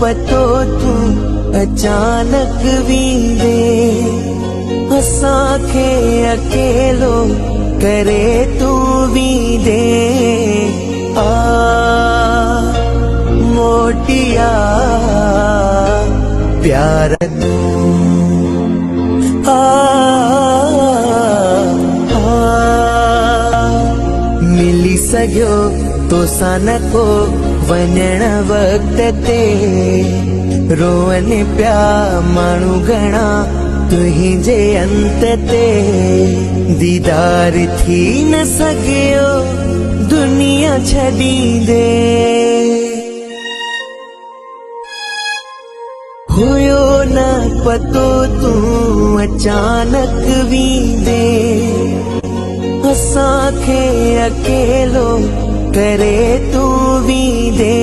पतो तू अचानक वींदे असांखे अकेलो करे तू वींदे आ मोटिया प्यार तू मिली सघियो तोसां न को वञण वक्त ते रोवन पिया माण्हू घणा तुंहिंजे अंत ते दीदार थी न सघियो दुनिया छॾींदे हुयो न पतो तूं अचानक वींदे असांखे अकेलो करे तू वींदे